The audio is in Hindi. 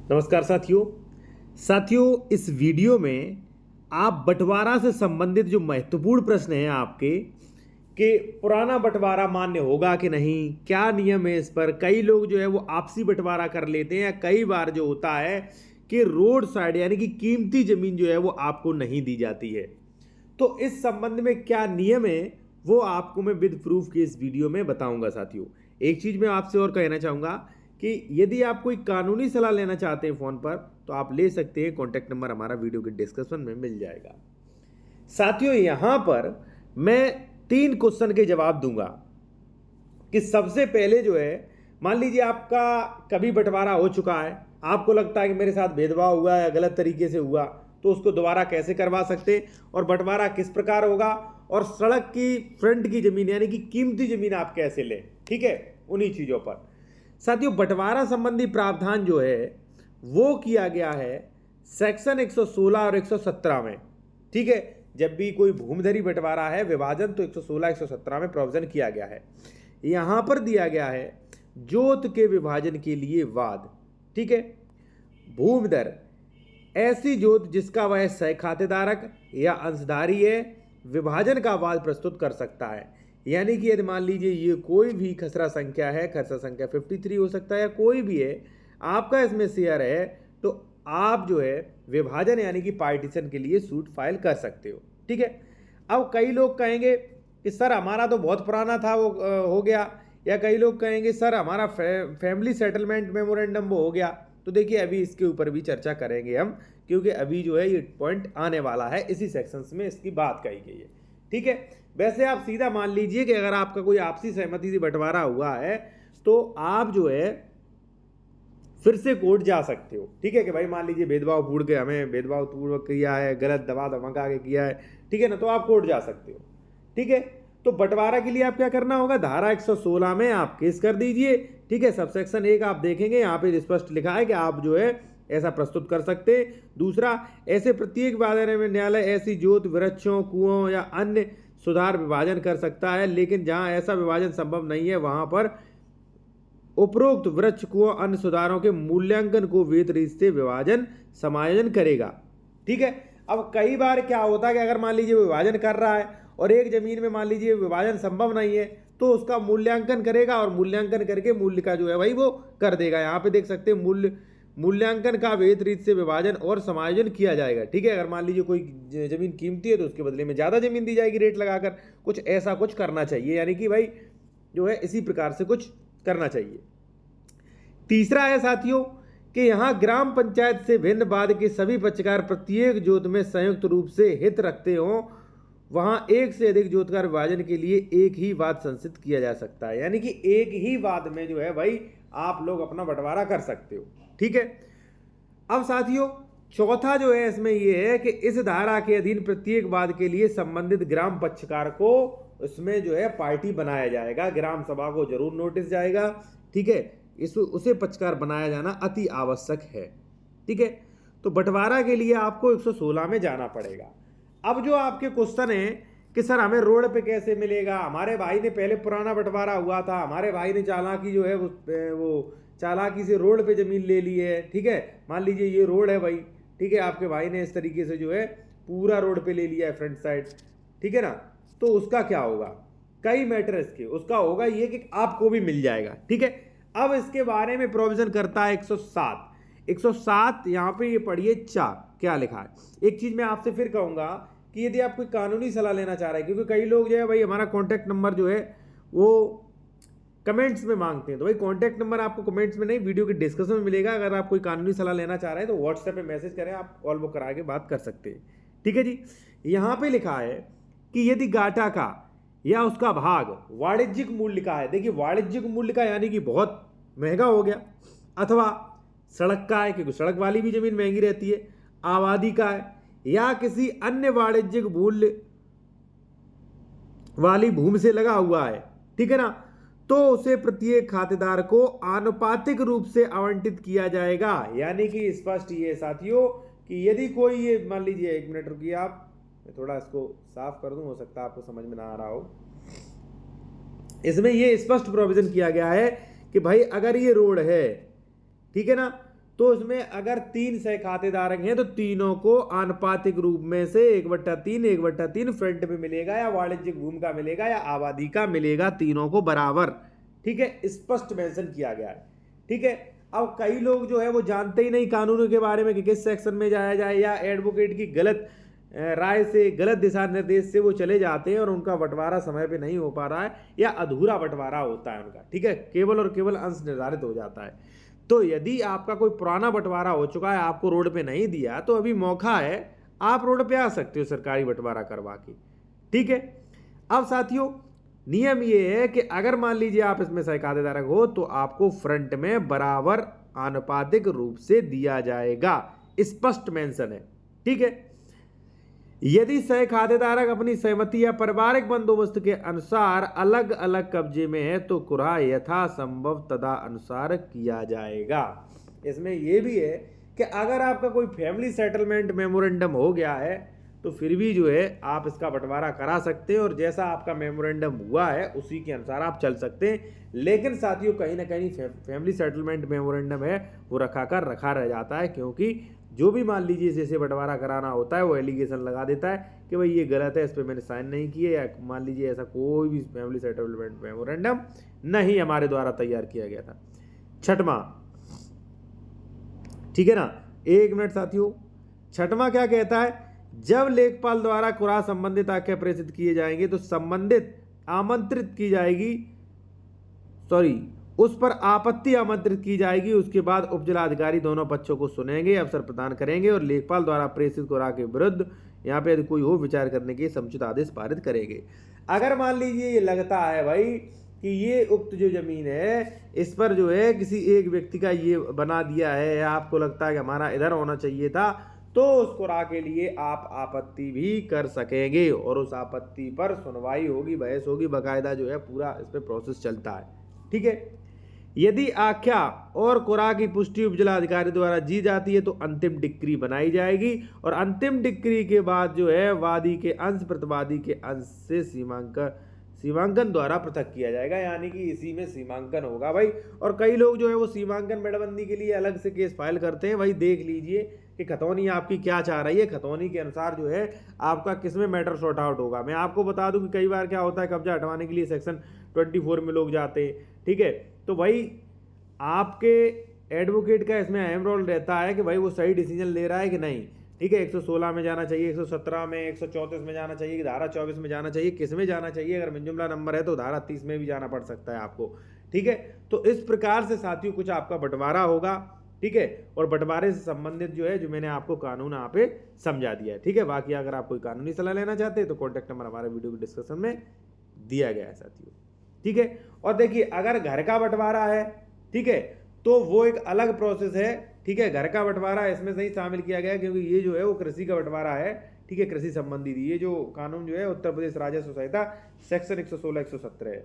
नमस्कार साथियों इस वीडियो में आप बंटवारा से संबंधित जो महत्वपूर्ण प्रश्न हैं आपके कि पुराना बंटवारा मान्य होगा कि नहीं, क्या नियम है इस पर। कई लोग जो है वो आपसी बंटवारा कर लेते हैं, या कई बार जो होता है कि रोड साइड यानी कि कीमती जमीन जो है वो आपको नहीं दी जाती है। तो इस संबंध में क्या नियम है वो आपको मैं विद प्रूफ के इस वीडियो में बताऊंगा। साथियों, एक चीज मैं आपसे और कहना चाहूंगा कि यदि आप कोई कानूनी सलाह लेना चाहते हैं फोन पर तो आप ले सकते हैं। कॉन्टैक्ट नंबर हमारा वीडियो के डिस्क्रिप्शन में मिल जाएगा। साथियों, यहां पर मैं 3 क्वेश्चन के जवाब दूंगा कि सबसे पहले जो है, मान लीजिए आपका कभी बंटवारा हो चुका है, आपको लगता है कि मेरे साथ भेदभाव हुआ है, गलत तरीके से हुआ, तो उसको दोबारा कैसे करवा सकते और बंटवारा किस प्रकार होगा, और सड़क की फ्रंट की जमीन यानी कि कीमती जमीन आप कैसे लें। ठीक है, उन्हीं चीजों पर साथियों बंटवारा संबंधी प्रावधान जो है वो किया गया है सेक्शन 116 और 117 में। ठीक है, जब भी कोई भूमिधरी बंटवारा है विभाजन तो 116 117 में प्रोविजन किया गया है। यहां पर दिया गया है जोत के विभाजन के लिए वाद। ठीक है, भूमिधर ऐसी जोत जिसका वह सह खातेदारक या अंशधारी है विभाजन का वाद प्रस्तुत कर सकता है। यानी कि यदि मान लीजिए ये कोई भी खसरा संख्या है, खसरा संख्या 53 हो सकता है या कोई भी है, आपका इसमें शेयर है, तो आप जो है विभाजन यानी कि पार्टीशन के लिए सूट फाइल कर सकते हो। ठीक है, अब कई लोग कहेंगे कि सर हमारा तो बहुत पुराना था वो हो गया, या कई लोग कहेंगे सर हमारा फैमिली सेटलमेंट मेमोरेंडम वो हो गया। तो देखिए अभी इसके ऊपर भी चर्चा करेंगे हम, क्योंकि अभी जो है ये पॉइंट आने वाला है, इसी सेक्शंस में इसकी बात कही गई है। ठीक है, वैसे आप सीधा मान लीजिए कि अगर आपका कोई आपसी सहमति से बंटवारा हुआ है तो आप जो है फिर से कोर्ट जा सकते हो। ठीक है, कि भाई मान लीजिए भेदभाव पूर्ण के हमें भेदभाव पूर्वक किया है, गलत दबा धमका के किया है, ठीक है ना, तो आप कोर्ट जा सकते हो। ठीक है, तो बंटवारा के लिए आप क्या करना होगा, धारा 116 में आप केस कर दीजिए। ठीक है, सबसेक्शन 1 आप देखेंगे यहाँ पे स्पष्ट लिखा है कि आप जो है ऐसा प्रस्तुत कर सकते हैं। दूसरा, ऐसे प्रत्येक विभाजन में न्यायालय ऐसी जोत वृक्षों कुओं या अन्य सुधार विभाजन कर सकता है, लेकिन जहां ऐसा विभाजन संभव नहीं है वहां पर उपरोक्त वृक्ष कुओं अन्य सुधारों के मूल्यांकन को वेद रीत से विभाजन समायोजन करेगा। ठीक है, अब कई बार क्या होता है कि अगर मान लीजिए विभाजन कर रहा है और एक जमीन में मान लीजिए विभाजन संभव नहीं है तो उसका मूल्यांकन करेगा, और मूल्यांकन करके मूल्य का जो है भाई वो कर देगा। यहाँ पे देख सकते हैं मूल्यांकन का वेद रीत से विभाजन और समायोजन किया जाएगा। ठीक है, अगर मान लीजिए कोई जमीन कीमती है तो उसके बदले में ज्यादा जमीन दी जाएगी रेट लगाकर, कुछ ऐसा कुछ करना चाहिए, यानी कि भाई जो है इसी प्रकार से कुछ करना चाहिए। तीसरा है साथियों कि यहां ग्राम पंचायत से भिन्न वाद के सभी पक्षकार प्रत्येक जोत में संयुक्त रूप से हित रखते हो, वहां एक से अधिक जोत का विभाजन के लिए एक ही वाद संसित किया जा सकता है। यानी कि एक ही वाद में जो है भाई आप लोग अपना बंटवारा कर सकते हो। ठीक है, अब साथियों चौथा जो है इसमें यह है कि इस धारा के अधीन प्रत्येक वाद के लिए संबंधित ग्राम पक्षकार को इसमें जो है पार्टी बनाया जाएगा, ग्राम सभा को जरूर नोटिस जाएगा। ठीक है, उसे पक्षकार बनाया जाना अति आवश्यक है। ठीक है, तो बंटवारा के लिए आपको 116 में जाना पड़ेगा। अब जो आपके क्वेश्चन है कि सर हमें रोड पे कैसे मिलेगा, हमारे भाई ने पहले पुराना बंटवारा हुआ था, हमारे भाई ने चालाकी जो है वो चालाकी से रोड पे जमीन ले ली है। ठीक है, मान लीजिए ये रोड है भाई, ठीक है, आपके भाई ने इस तरीके से जो है पूरा रोड पे ले लिया है फ्रंट साइड। ठीक है ना, तो उसका क्या होगा, कई मैटर इसके, उसका होगा ये कि आपको भी मिल जाएगा। ठीक है, अब इसके बारे में प्रोविजन करता है 107 यहां पे ये पढ़िए क्या लिखा है। एक चीज मैं आपसे फिर कहूंगा कि यदि आप कोई कानूनी सलाह लेना चाह रहे हैं, क्योंकि कई लोग जो है भाई हमारा कॉन्टैक्ट नंबर जो है वो कमेंट्स में मांगते हैं, तो भाई कॉन्टैक्ट नंबर आपको कमेंट्स में नहीं वीडियो के डिस्क्रिप्शन में मिलेगा। अगर आप कोई कानूनी सलाह लेना चाह रहे हैं तो व्हाट्सएप पे मैसेज करें, आप कॉल बुक करा के बात कर सकते हैं। ठीक है जी, यहां पे लिखा है कि यदि गाटा का या उसका भाग वाणिज्यिक मूल्य का है, देखिए वाणिज्यिक मूल्य का यानी कि बहुत महंगा हो गया, अथवा सड़क का है क्योंकि सड़क वाली भी जमीन महंगी रहती है, आबादी का है, या किसी अन्य वाणिज्यिक मूल्य वाली भूमि से लगा हुआ है, ठीक है ना, तो उसे प्रत्येक खातेदार को आनुपातिक रूप से आवंटित किया जाएगा। यानी कि स्पष्ट ये साथियों कि यदि कोई ये मान लीजिए, एक मिनट रुकिए आप, मैं थोड़ा इसको साफ कर दूं, हो सकता है आपको समझ में ना आ रहा हो। इसमें ये स्पष्ट प्रोविजन किया गया है कि भाई अगर ये रोड है, ठीक है ना, तो इसमें अगर 3 सह खातेधारक हैं तो तीनों को आनुपातिक रूप में से 1/3 फ्रंट में मिलेगा या वाणिज्यिक भूमि का मिलेगा या आबादी का मिलेगा, तीनों को बराबर। ठीक है, स्पष्ट मेंशन किया गया है। ठीक है, अब कई लोग जो है वो जानते ही नहीं कानूनों के बारे में कि किस सेक्शन में जाया जाए, या एडवोकेट की गलत राय से, गलत दिशा निर्देश से वो चले जाते हैं और उनका बंटवारा समय पे नहीं हो पा रहा है या अधूरा बंटवारा होता है उनका। ठीक है, केवल और केवल अंश निर्धारित हो जाता है। तो यदि आपका कोई पुराना बंटवारा हो चुका है, आपको रोड पे नहीं दिया, तो अभी मौका है, आप रोड पे आ सकते हो सरकारी बंटवारा करवा के। ठीक है, अब साथियों नियम ये है कि अगर मान लीजिए आप इसमें सह खातेधारक हो तो आपको फ्रंट में बराबर आनुपातिक रूप से दिया जाएगा, स्पष्ट मेंशन है। ठीक है, यदि सह खातेधारक अपनी सहमति या पारिवारिक बंदोबस्त के अनुसार अलग अलग कब्जे में है तो कुरहा यथासंभव तदा अनुसार किया जाएगा। इसमें यह भी है कि अगर आपका कोई फैमिली सेटलमेंट मेमोरेंडम हो गया है तो फिर भी जो है आप इसका बंटवारा करा सकते हैं और जैसा आपका मेमोरेंडम हुआ है उसी के अनुसार आप चल सकते हैं। लेकिन साथियों कहीं ना कहीं फैमिली सेटलमेंट मेमोरेंडम है वो रखा रह जाता है, क्योंकि जो भी मान लीजिए जैसे बंटवारा कराना होता है वो एलिगेशन लगा देता है कि भाई ये गलत है, इस पर मैंने साइन नहीं किए, या मान लीजिए ऐसा कोई भी फैमिली सेटलमेंट मेमोरेंडम नहीं हमारे द्वारा तैयार किया गया था। छठवां, ठीक है ना, 1 मिनट साथियों, छठवां क्या कहता है, जब लेखपाल द्वारा कुरहा संबंधित आज्ञा प्रेषित किए जाएंगे तो संबंधित आमंत्रित की जाएगी, उस पर आपत्ति आमंत्रित की जाएगी। उसके बाद उपजिलाधिकारी दोनों पक्षों को सुनेंगे, अवसर प्रदान करेंगे और लेखपाल द्वारा प्रेषित कुरहा के विरुद्ध यहाँ पे यदि कोई हो विचार करने के समुचित आदेश पारित करेंगे। अगर मान लीजिए ये लगता है भाई कि ये उक्त जो जमीन है इस पर जो है किसी एक व्यक्ति का ये बना दिया है, या आपको लगता है कि हमारा इधर होना चाहिए था, तो उस कुरहा के लिए आप आपत्ति भी कर सकेंगे और उस आपत्ति पर सुनवाई होगी, बहस होगी, बाकायदा जो है पूरा इस पर प्रोसेस चलता है। ठीक है, यदि आख्या और कुरहा की पुष्टि उपजिलाधिकारी द्वारा दी जाती है तो अंतिम डिक्री बनाई जाएगी और अंतिम डिक्री के बाद जो है वादी के अंश प्रतिवादी के अंश से सीमांकन द्वारा पृथक किया जाएगा, यानी कि इसी में सीमांकन होगा भाई। और कई लोग जो है वो सीमांकन मेड़बंदी के लिए अलग से केस फाइल करते हैं। भाई देख लीजिए कि खतौनी आपकी क्या चाह रही है, खतौनी के अनुसार जो है आपका किसमें मैटर सॉर्ट आउट होगा। मैं आपको बता दूं कि कई बार क्या होता है, कब्जा हटवाने के लिए सेक्शन 24 में लोग जाते हैं। ठीक है, तो भाई आपके एडवोकेट का इसमें अहम रोल रहता है कि भाई वो सही डिसीजन ले रहा है कि नहीं। ठीक है, 116 में जाना चाहिए, 117 में, 134 में जाना चाहिए, धारा 24 में जाना चाहिए, किस में जाना चाहिए। अगर मिनजुमला नंबर है तो धारा 30 में भी जाना पड़ सकता है आपको। ठीक है, तो इस प्रकार से साथियों कुछ आपका बंटवारा होगा। ठीक है, और बंटवारे से संबंधित जो है जो मैंने आपको कानून यहाँ पे समझा दिया है। ठीक है, बाकी अगर आप कोई कानूनी सलाह लेना चाहते हैं तो कॉन्टैक्ट नंबर हमारे वीडियो के डिस्क्रिप्शन में दिया गया है साथियों। ठीक है, और देखिए अगर घर का बंटवारा है, ठीक है, तो वो एक अलग प्रोसेस है। ठीक है, घर का बंटवारा इसमें नहीं शामिल किया गया क्योंकि ये जो है वो कृषि का बंटवारा है। ठीक है, कृषि संबंधी ये जो कानून जो है उत्तर प्रदेश राजस्व संहिता सेक्शन 116 117 है।